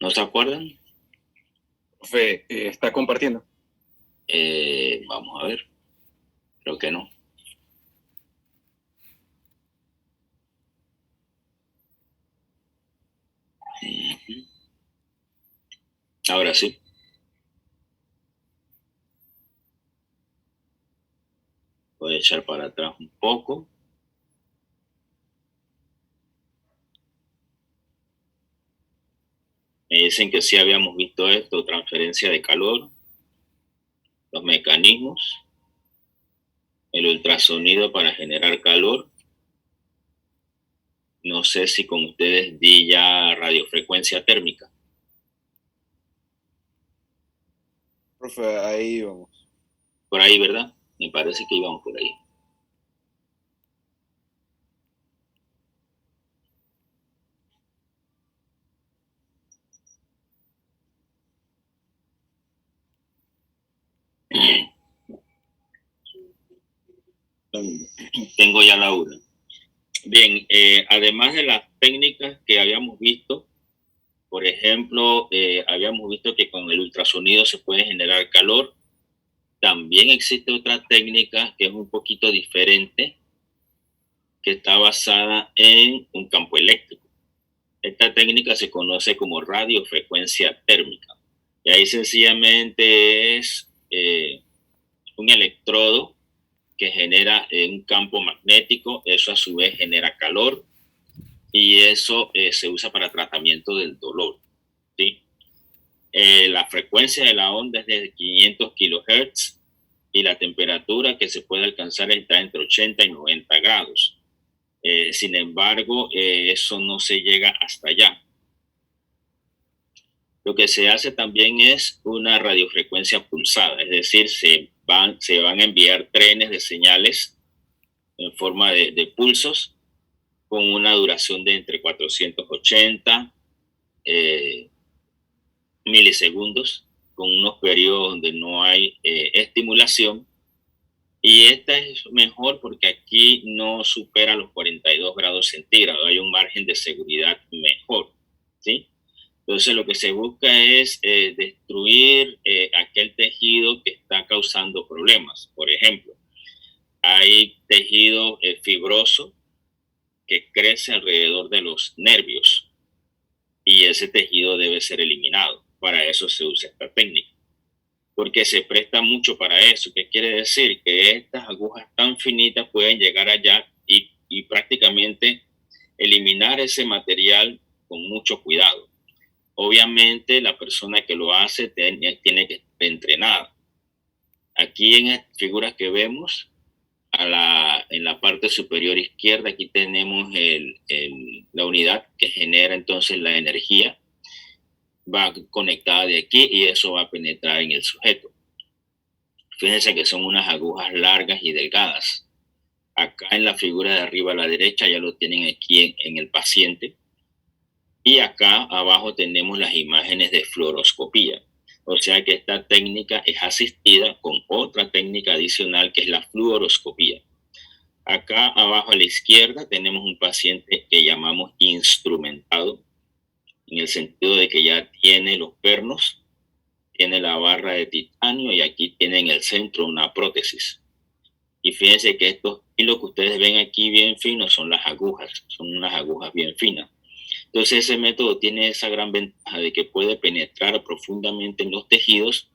¿No se acuerdan? Profe, está compartiendo. Vamos a ver. Creo que no. Ahora sí. Voy a echar para atrás un poco. Me dicen que sí habíamos visto esto, transferencia de calor, los mecanismos, el ultrasonido para generar calor. No sé si con ustedes di ya radiofrecuencia térmica. Profe, ahí vamos. Por ahí, ¿verdad? Me parece que íbamos por ahí. Tengo ya la una. Bien, además de las técnicas que habíamos visto, por ejemplo, habíamos visto que con el ultrasonido se puede generar calor. También existe otra técnica que es un poquito diferente, que está basada en un campo eléctrico. Esta técnica se conoce como radiofrecuencia térmica. Y ahí sencillamente es un electrodo que genera un campo magnético, eso a su vez genera calor y eso se usa para tratamiento del dolor. ¿Sí? La frecuencia de la onda es de 500 kilohertz y la temperatura que se puede alcanzar está entre 80 y 90 grados. Sin embargo, eso no se llega hasta allá. Lo que se hace también es una radiofrecuencia pulsada, es decir, se van a enviar trenes de señales en forma de pulsos con una duración de entre 480 milisegundos, con unos periodos donde no hay estimulación. Y esta es mejor porque aquí no supera los 42 grados centígrados, hay un margen de seguridad mejor, ¿sí? Entonces lo que se busca es destruir aquel tejido que está causando problemas. Por ejemplo, hay tejido fibroso que crece alrededor de los nervios y ese tejido debe ser eliminado. Para eso se usa esta técnica, porque se presta mucho para eso. ¿Qué quiere decir? Que estas agujas tan finitas pueden llegar allá y prácticamente eliminar ese material con mucho cuidado. Obviamente la persona que lo hace tiene que estar entrenada. Aquí en las figuras que vemos, en la parte superior izquierda, aquí tenemos la unidad que genera entonces la energía. Va conectada de aquí y eso va a penetrar en el sujeto. Fíjense que son unas agujas largas y delgadas. Acá en la figura de arriba a la derecha ya lo tienen aquí en el paciente. Y acá abajo tenemos las imágenes de fluoroscopía. O sea que esta técnica es asistida con otra técnica adicional que es la fluoroscopía. Acá abajo a la izquierda tenemos un paciente que llamamos instrumentado, en el sentido de que ya tiene los pernos, tiene la barra de titanio y aquí tiene en el centro una prótesis. Y fíjense que estos hilos que ustedes ven aquí bien finos son las agujas, son unas agujas bien finas. Entonces ese método tiene esa gran ventaja de que puede penetrar profundamente en los tejidos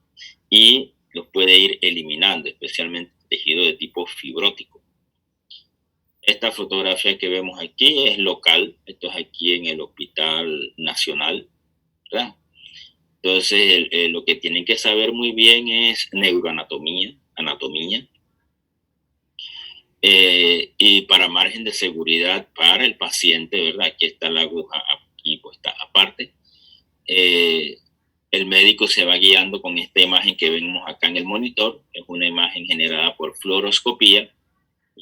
y los puede ir eliminando, especialmente tejido de tipo fibrótico. Esta fotografía que vemos aquí es local, esto es aquí en el Hospital Nacional, ¿verdad? Entonces lo que tienen que saber muy bien es neuroanatomía, anatomía, y para margen de seguridad para el paciente, ¿verdad? Aquí está la aguja, aquí puesta aparte. El médico se va guiando con esta imagen que vemos acá en el monitor, es una imagen generada por fluoroscopía,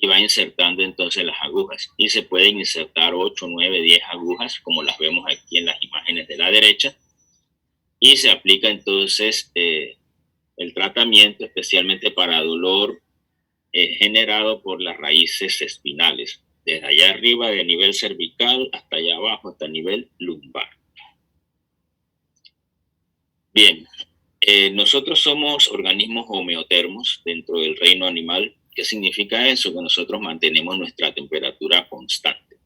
y va insertando entonces las agujas. Y se pueden insertar 8, 9, 10 agujas, como las vemos aquí en las imágenes de la derecha, y se aplica entonces el tratamiento especialmente para dolor generado por las raíces espinales, desde allá arriba de nivel cervical hasta allá abajo, hasta nivel lumbar. Bien, nosotros somos organismos homeotermos dentro del reino animal. ¿Qué significa eso? Que nosotros mantenemos nuestra temperatura constante.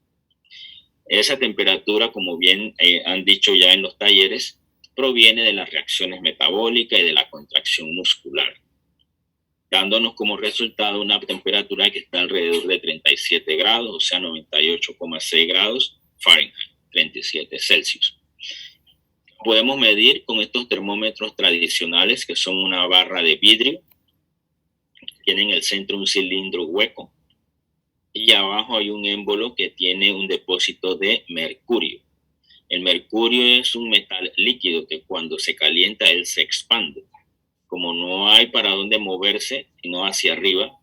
Esa temperatura, como bien han dicho ya en los talleres, proviene de las reacciones metabólicas y de la contracción muscular, dándonos como resultado una temperatura que está alrededor de 37 grados, o sea, 98,6 grados Fahrenheit, 37 Celsius. Podemos medir con estos termómetros tradicionales, que son una barra de vidrio, tienen en el centro un cilindro hueco, y abajo hay un émbolo que tiene un depósito de mercurio. El mercurio es un metal líquido que cuando se calienta él se expande. Como no hay para dónde moverse, sino hacia arriba,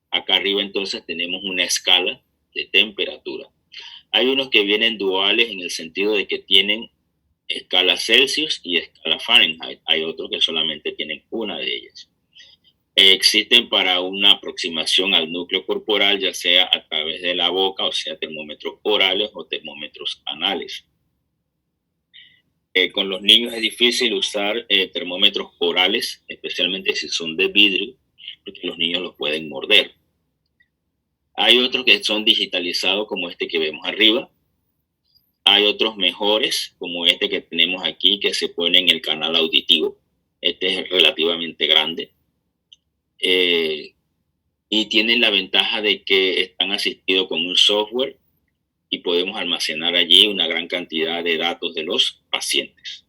acá arriba entonces tenemos una escala de temperatura. Hay unos que vienen duales en el sentido de que tienen escala Celsius y escala Fahrenheit. Hay otros que solamente tienen una de ellas. Existen para una aproximación al núcleo corporal, ya sea a través de la boca, o sea, termómetros orales o termómetros anales. Con los niños es difícil usar termómetros orales, especialmente si son de vidrio, porque los niños los pueden morder. Hay otros que son digitalizados, como este que vemos arriba. Hay otros mejores, como este que tenemos aquí, que se pone en el canal auditivo. Este es relativamente grande. Y tienen la ventaja de que están asistidos con un software y podemos almacenar allí una gran cantidad de datos de los pacientes.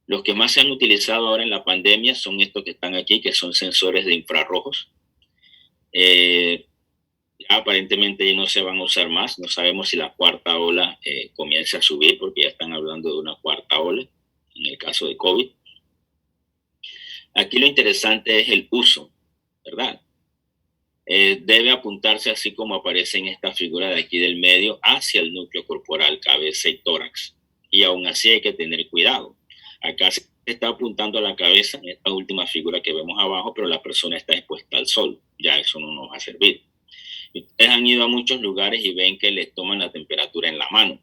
Los que más se han utilizado ahora en la pandemia son estos que están aquí, que son sensores de infrarrojos. Aparentemente ya no se van a usar más. No sabemos si la cuarta ola comienza a subir, porque ya están hablando de una cuarta ola en el caso de COVID. Aquí lo interesante es el uso, ¿verdad? Debe apuntarse, así como aparece en esta figura de aquí del medio, hacia el núcleo corporal, cabeza y tórax. Y aún así hay que tener cuidado. Acá se está apuntando a la cabeza, en esta última figura que vemos abajo, pero la persona está expuesta al sol. Ya eso no nos va a servir. Ustedes han ido a muchos lugares y ven que les toman la temperatura en la mano.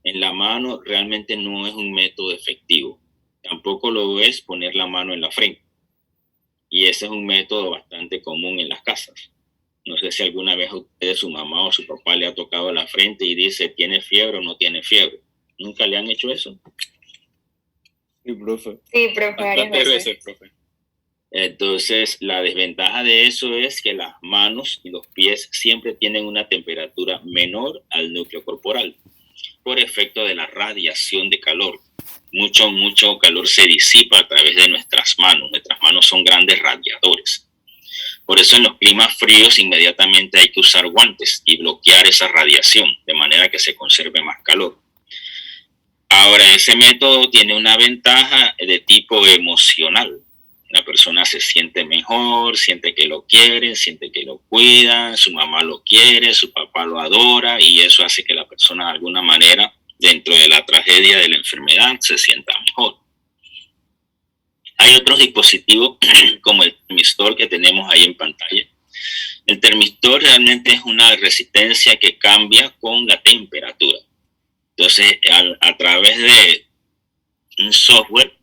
En la mano realmente no es un método efectivo. Tampoco lo es poner la mano en la frente. Y ese es un método bastante común en las casas. No sé si alguna vez a ustedes, su mamá o su papá le ha tocado la frente y dice, ¿tiene fiebre o no tiene fiebre? ¿Nunca le han hecho eso? Sí, profe. Sí, profe, varias veces. Profe. Entonces, la desventaja de eso es que las manos y los pies siempre tienen una temperatura menor al núcleo corporal por efecto de la radiación de calor. Mucho calor se disipa a través de nuestras manos. Nuestras manos son grandes radiadores. Por eso en los climas fríos inmediatamente hay que usar guantes y bloquear esa radiación de manera que se conserve más calor. Ahora, ese método tiene una ventaja de tipo emocional. La persona se siente mejor, siente que lo quieren, siente que lo cuidan, su mamá lo quiere, su papá lo adora, y eso hace que la persona de alguna manera, dentro de la tragedia de la enfermedad, se sienta mejor. Hay otros dispositivos como el termistor que tenemos ahí en pantalla. El termistor realmente es una resistencia que cambia con la temperatura. Entonces, a través de un software,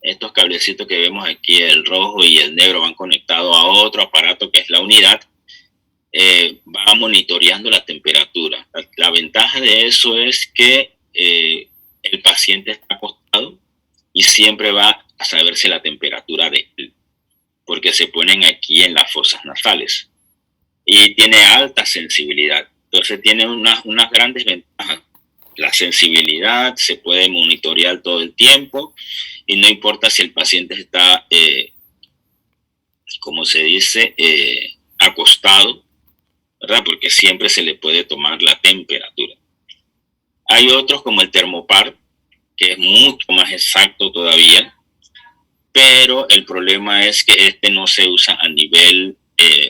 estos cablecitos que vemos aquí, el rojo y el negro, van conectados a otro aparato que es la unidad, va monitoreando la temperatura. La ventaja de eso es que el paciente está acostado y siempre va a saberse la temperatura de él, porque se ponen aquí en las fosas nasales y tiene alta sensibilidad. Entonces tiene unas grandes ventajas. La sensibilidad, se puede monitorear todo el tiempo y no importa si el paciente está, como se dice, acostado, ¿verdad? Porque siempre se le puede tomar la temperatura. Hay otros como el Thermopar, que es mucho más exacto todavía, pero el problema es que este no se usa a nivel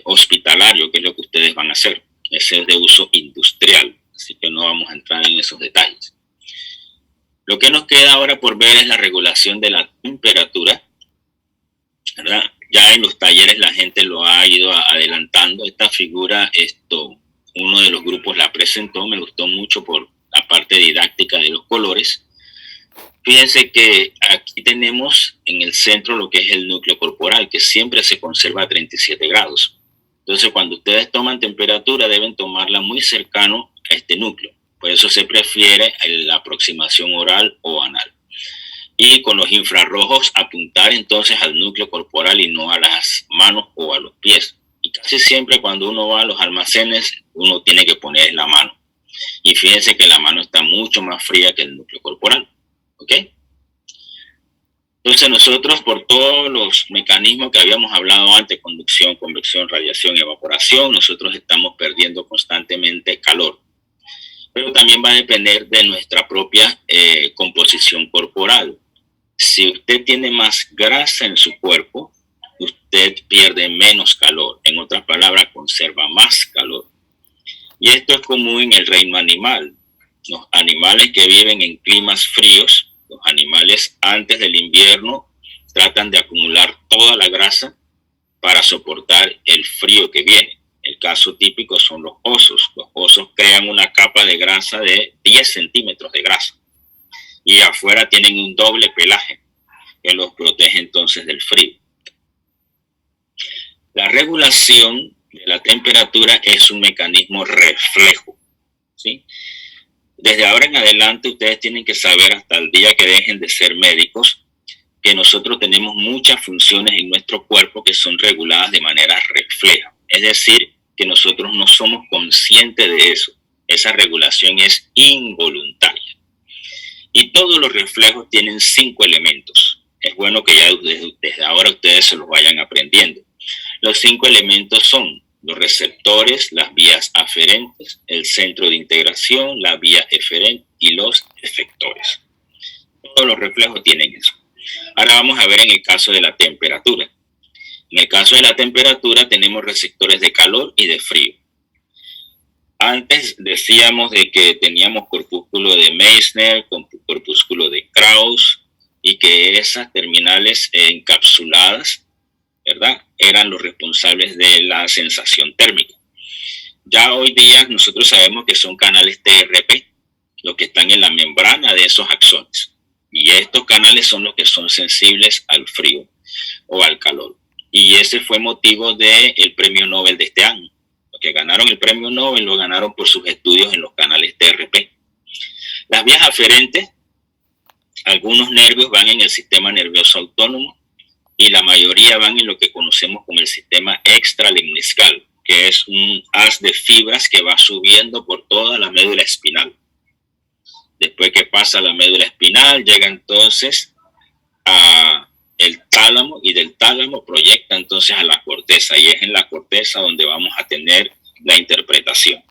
hospitalario, que es lo que ustedes van a hacer. Ese es de uso industrial, así que no vamos a entrar en esos detalles. Lo que nos queda ahora por ver es la regulación de la temperatura, ¿verdad? Ya en los talleres la gente lo ha ido adelantando. Esta figura, uno de los grupos la presentó, me gustó mucho por la parte didáctica de los colores. Fíjense que aquí tenemos en el centro lo que es el núcleo corporal, que siempre se conserva a 37 grados. Entonces, cuando ustedes toman temperatura, deben tomarla muy cercano a este núcleo. Por eso se prefiere la aproximación oral o anal. Y con los infrarrojos apuntar entonces al núcleo corporal y no a las manos o a los pies. Y casi siempre cuando uno va a los almacenes, uno tiene que poner la mano. Y fíjense que la mano está mucho más fría que el núcleo corporal. ¿Ok? Entonces nosotros, por todos los mecanismos que habíamos hablado antes, conducción, convección, radiación, evaporación, nosotros estamos perdiendo constantemente calor. Pero también va a depender de nuestra propia composición corporal. Si usted tiene más grasa en su cuerpo, usted pierde menos calor. En otras palabras, conserva más calor. Y esto es común en el reino animal. Los animales que viven en climas fríos, los animales antes del invierno tratan de acumular toda la grasa para soportar el frío que viene. El caso típico son los osos. Los osos crean una capa de grasa de 10 centímetros de grasa. Y afuera tienen un doble pelaje que los protege entonces del frío. La regulación de la temperatura es un mecanismo reflejo, ¿sí? Desde ahora en adelante ustedes tienen que saber, hasta el día que dejen de ser médicos, que nosotros tenemos muchas funciones en nuestro cuerpo que son reguladas de manera refleja. Es decir, que nosotros no somos conscientes de eso. Esa regulación es involuntaria. Y todos los reflejos tienen 5 elementos. Es bueno que ya desde ahora ustedes se los vayan aprendiendo. Los 5 elementos son los receptores, las vías aferentes, el centro de integración, la vía eferente y los efectores. Todos los reflejos tienen eso. Ahora vamos a ver en el caso de la temperatura. En el caso de la temperatura tenemos receptores de calor y de frío. Antes decíamos de que teníamos corpúsculo de Meissner, corpúsculo de Krauss, y que esas terminales encapsuladas, ¿verdad?, eran los responsables de la sensación térmica. Ya hoy día nosotros sabemos que son canales TRP, los que están en la membrana de esos axones. Y estos canales son los que son sensibles al frío o al calor. Y ese fue motivo del premio Nobel de este año. Los que ganaron el premio Nobel lo ganaron por sus estudios en los canales TRP. Las vías aferentes, algunos nervios van en el sistema nervioso autónomo, y la mayoría van en lo que conocemos como el sistema extralemniscal, que es un haz de fibras que va subiendo por toda la médula espinal. Después que pasa la médula espinal, llega entonces a el tálamo, y del tálamo proyecta entonces a la corteza, y es en la corteza donde vamos a tener la interpretación.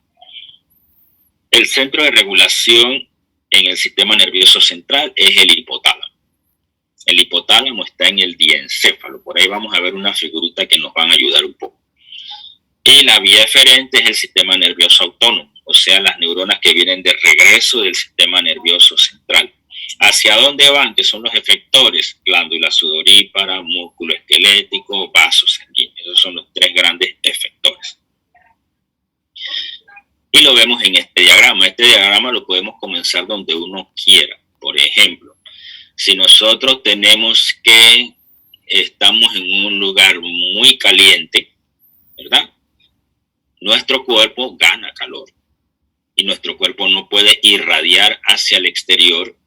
El centro de regulación en el sistema nervioso central es el hipotálamo. El hipotálamo está en el diencéfalo. Por ahí vamos a ver una figurita que nos van a ayudar un poco. Y la vía eferente es el sistema nervioso autónomo, o sea, las neuronas que vienen de regreso del sistema nervioso central. ¿Hacia dónde van? Que son los efectores: glándula sudorípara, músculo esquelético, vaso sanguíneo. Esos son los 3 grandes efectores. Y lo vemos en este diagrama. Este diagrama lo podemos comenzar donde uno quiera. Por ejemplo, si nosotros tenemos que estamos en un lugar muy caliente, ¿verdad?, nuestro cuerpo gana calor y nuestro cuerpo no puede irradiar hacia el exterior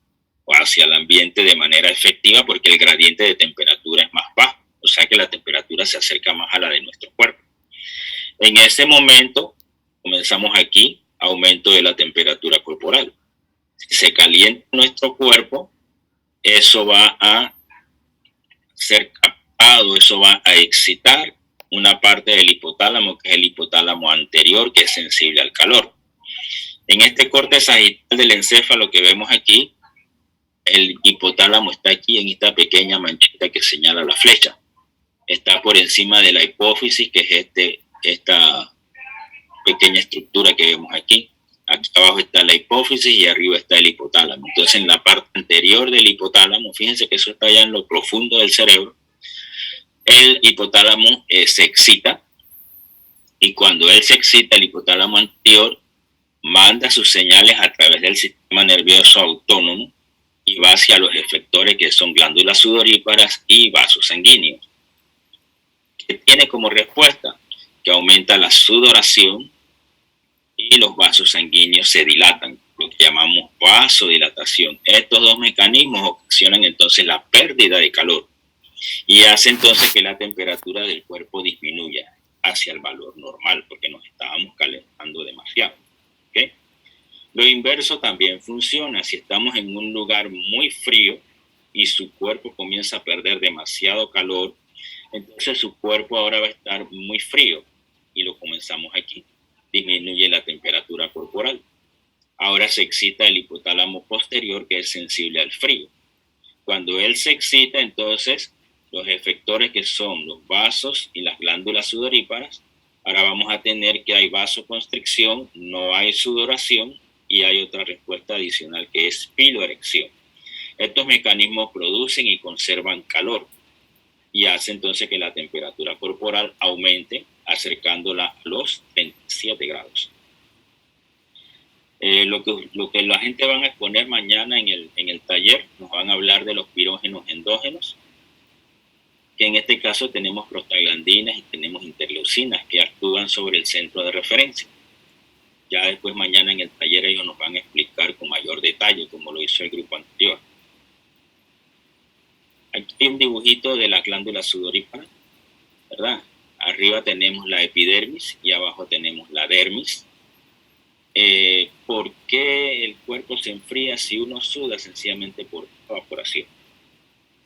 o hacia el ambiente de manera efectiva porque el gradiente de temperatura es más bajo, o sea que la temperatura se acerca más a la de nuestro cuerpo. En ese momento comenzamos aquí, aumento de la temperatura corporal. Si se calienta nuestro cuerpo, eso va a ser captado, eso va a excitar una parte del hipotálamo, que es el hipotálamo anterior, que es sensible al calor. En este corte sagital del encéfalo que vemos aquí, el hipotálamo está aquí en esta pequeña manchita que señala la flecha. Está por encima de la hipófisis, que es esta pequeña estructura que vemos aquí. Aquí abajo está la hipófisis y arriba está el hipotálamo. Entonces, en la parte anterior del hipotálamo, fíjense que eso está ya en lo profundo del cerebro, el hipotálamo se excita, y cuando él se excita, el hipotálamo anterior manda sus señales a través del sistema nervioso autónomo y va hacia los efectores, que son glándulas sudoríparas y vasos sanguíneos, que tiene como respuesta que aumenta la sudoración y los vasos sanguíneos se dilatan, lo que llamamos vasodilatación. Estos dos mecanismos ocasionan entonces la pérdida de calor y hace entonces que la temperatura del cuerpo disminuya hacia el valor normal, porque nos estábamos calentando demasiado. ¿Okay? Lo inverso también funciona. Si estamos en un lugar muy frío y su cuerpo comienza a perder demasiado calor, entonces su cuerpo ahora va a estar muy frío, y lo comenzamos aquí. Disminuye la temperatura corporal. Ahora se excita el hipotálamo posterior, que es sensible al frío. Cuando él se excita, entonces los efectores, que son los vasos y las glándulas sudoríparas, ahora vamos a tener que hay vasoconstricción, no hay sudoración, y hay otra respuesta adicional que es piloerección. Estos mecanismos producen y conservan calor y hace entonces que la temperatura corporal aumente, acercándola a los 27 grados. Lo que la gente van a exponer mañana en el taller, nos van a hablar de los pirógenos endógenos, que en este caso tenemos prostaglandinas y tenemos interleucinas que actúan sobre el centro de referencia. Ya después mañana en el taller ellos nos van a explicar con mayor detalle, como lo hizo el grupo anterior. Aquí hay un dibujito de la glándula sudorípara, ¿verdad? Arriba tenemos la epidermis y abajo tenemos la dermis. ¿Por qué el cuerpo se enfría si uno suda? Sencillamente por evaporación.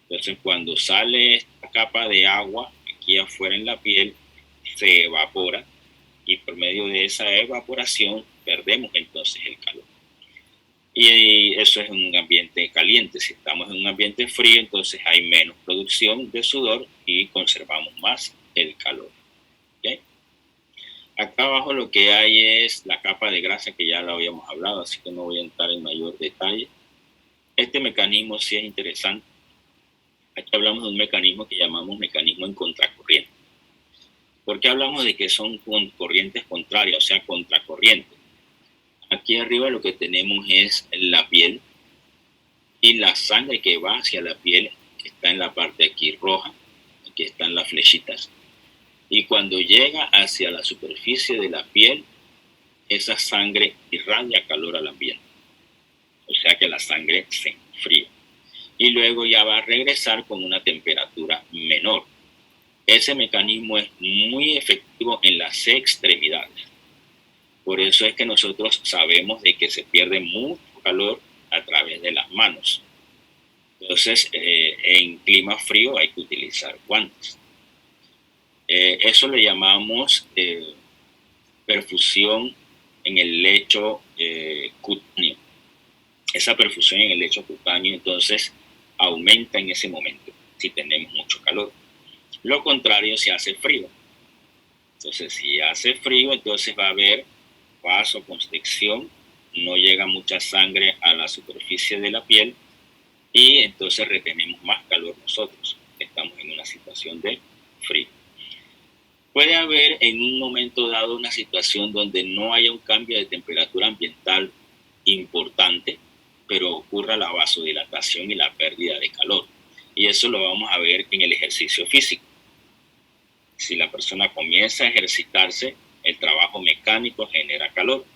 Entonces, cuando sale esta capa de agua aquí afuera en la piel, se evapora, y por medio de esa evaporación perdemos entonces el calor. Y eso es en un ambiente caliente. Si estamos en un ambiente frío, entonces hay menos producción de sudor y conservamos más el calor. ¿Okay? Acá abajo lo que hay es la capa de grasa, que ya lo habíamos hablado, así que no voy a entrar en mayor detalle. Este mecanismo sí es interesante. Aquí hablamos de un mecanismo que llamamos mecanismo en contracorriente. ¿Por qué hablamos de que son corrientes contrarias, o sea, contracorriente? Aquí arriba lo que tenemos es la piel y la sangre que va hacia la piel, que está en la parte aquí roja, aquí están las flechitas. Y cuando llega hacia la superficie de la piel, esa sangre irradia calor al ambiente. O sea que la sangre se enfría. Y luego ya va a regresar con una temperatura menor. Ese mecanismo es muy efectivo en las extremidades. Por eso es que nosotros sabemos de que se pierde mucho calor a través de las manos. Entonces, en clima frío hay que utilizar guantes. Eso le llamamos perfusión en el lecho cutáneo. Esa perfusión en el lecho cutáneo entonces aumenta en ese momento si tenemos mucho calor. Lo contrario si hace frío. Entonces, si hace frío, entonces va a haber vasoconstricción, no llega mucha sangre a la superficie de la piel y entonces retenemos más calor nosotros. Estamos en una situación de frío. Puede haber en un momento dado una situación donde no haya un cambio de temperatura ambiental importante, pero ocurra la vasodilatación y la pérdida de calor. Y eso lo vamos a ver en el ejercicio físico. Si la persona comienza a ejercitarse, el trabajo mecánico genera calor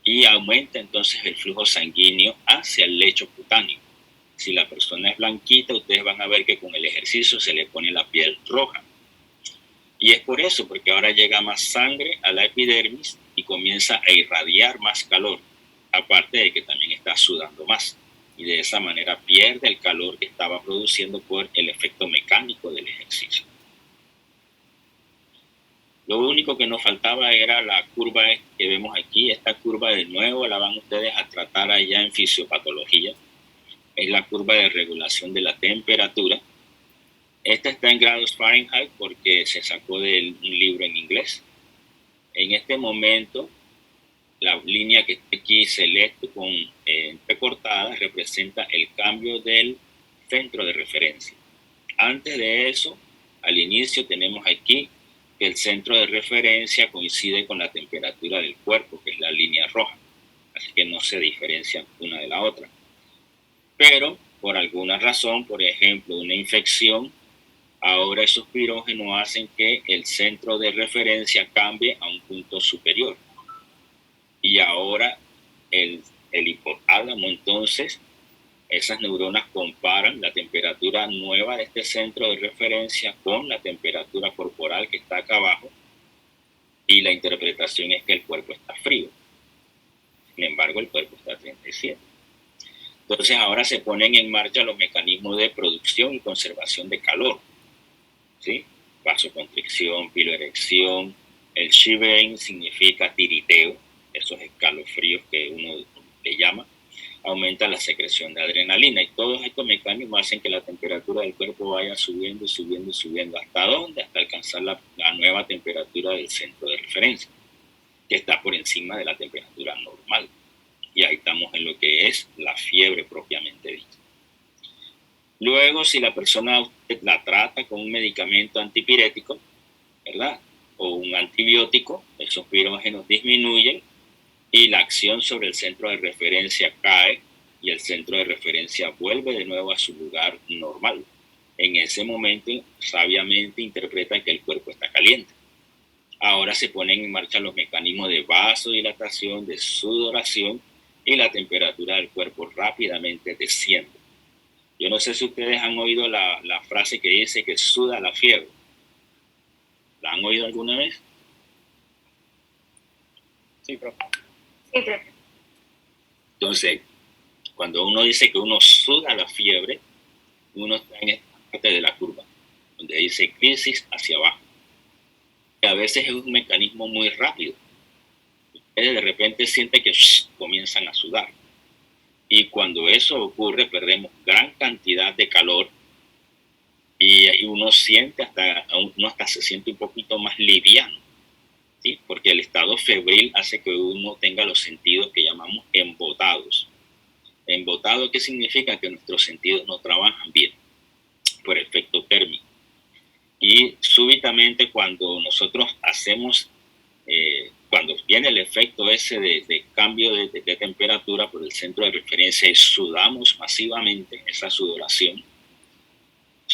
y aumenta entonces el flujo sanguíneo hacia el lecho cutáneo. Si la persona es blanquita, ustedes van a ver que con el ejercicio se le pone la piel roja. Y es por eso, porque ahora llega más sangre a la epidermis y comienza a irradiar más calor, aparte de que también está sudando más. Y de esa manera pierde el calor que estaba produciendo por el efecto mecánico del ejercicio. Lo único que nos faltaba era la curva que vemos aquí. Esta curva de nuevo la van ustedes a tratar allá en fisiopatología. Es la curva de regulación de la temperatura. Esta está en grados Fahrenheit porque se sacó de un libro en inglés. En este momento, la línea que está aquí celeste con entrecortada representa el cambio del centro de referencia. Antes de eso, al inicio tenemos aquí que el centro de referencia coincide con la temperatura del cuerpo, que es la línea roja. Así que no se diferencian una de la otra. pero por alguna razón, por ejemplo, una infección, ahora esos pirógenos hacen que el centro de referencia cambie a un punto superior. Y ahora el hipotálamo, entonces, esas neuronas comparan la temperatura nueva de este centro de referencia con la temperatura corporal que está acá abajo, y la interpretación es que el cuerpo está frío. Sin embargo, el cuerpo está a 37. Entonces ahora se ponen en marcha los mecanismos de producción y conservación de calor, ¿sí? Vasoconstricción, piloerección. El shivering significa tiriteo, esos escalofríos que uno le llama. Aumenta la secreción de adrenalina, y todos estos mecanismos hacen que la temperatura del cuerpo vaya subiendo, subiendo, subiendo. ¿Hasta dónde? Hasta alcanzar la nueva temperatura del centro de referencia, que está por encima de la temperatura normal. Y ahí estamos en lo que es la fiebre propiamente dicha. Luego, si la persona usted la trata con un medicamento antipirético, ¿verdad?, o un antibiótico, esos pirógenos disminuyen y la acción sobre el centro de referencia cae, y el centro de referencia vuelve de nuevo a su lugar normal. En ese momento, sabiamente interpreta que el cuerpo está caliente. Ahora se ponen en marcha los mecanismos de vasodilatación, de sudoración, y la temperatura del cuerpo rápidamente desciende. Yo no sé si ustedes han oído la frase que dice que suda la fiebre. ¿La han oído alguna vez? Sí, profe. Sí, profe. Entonces, cuando uno dice que uno suda la fiebre, uno está en esta parte de la curva, donde dice crisis hacia abajo. Y a veces es un mecanismo muy rápido. Ustedes de repente sienten que comienzan a sudar. Y cuando eso ocurre, perdemos gran cantidad de calor, y uno hasta se siente un poquito más liviano, ¿sí? Porque el estado febril hace que uno tenga los sentidos que llamamos embotados. ¿Embotado qué significa? Que nuestros sentidos no trabajan bien por efecto térmico. Y súbitamente cuando nosotros hacemos, cuando viene el efecto ese de cambio de temperatura por el centro de referencia y sudamos masivamente, esa sudoración,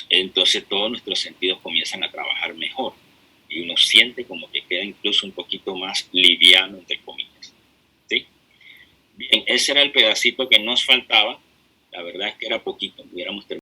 entonces todos nuestros sentidos comienzan a trabajar mejor y uno siente como que queda incluso un poquito más liviano, entre comillas, ¿sí? Bien, ese era el pedacito que nos faltaba. La verdad es que era poquito, hubiéramos terminado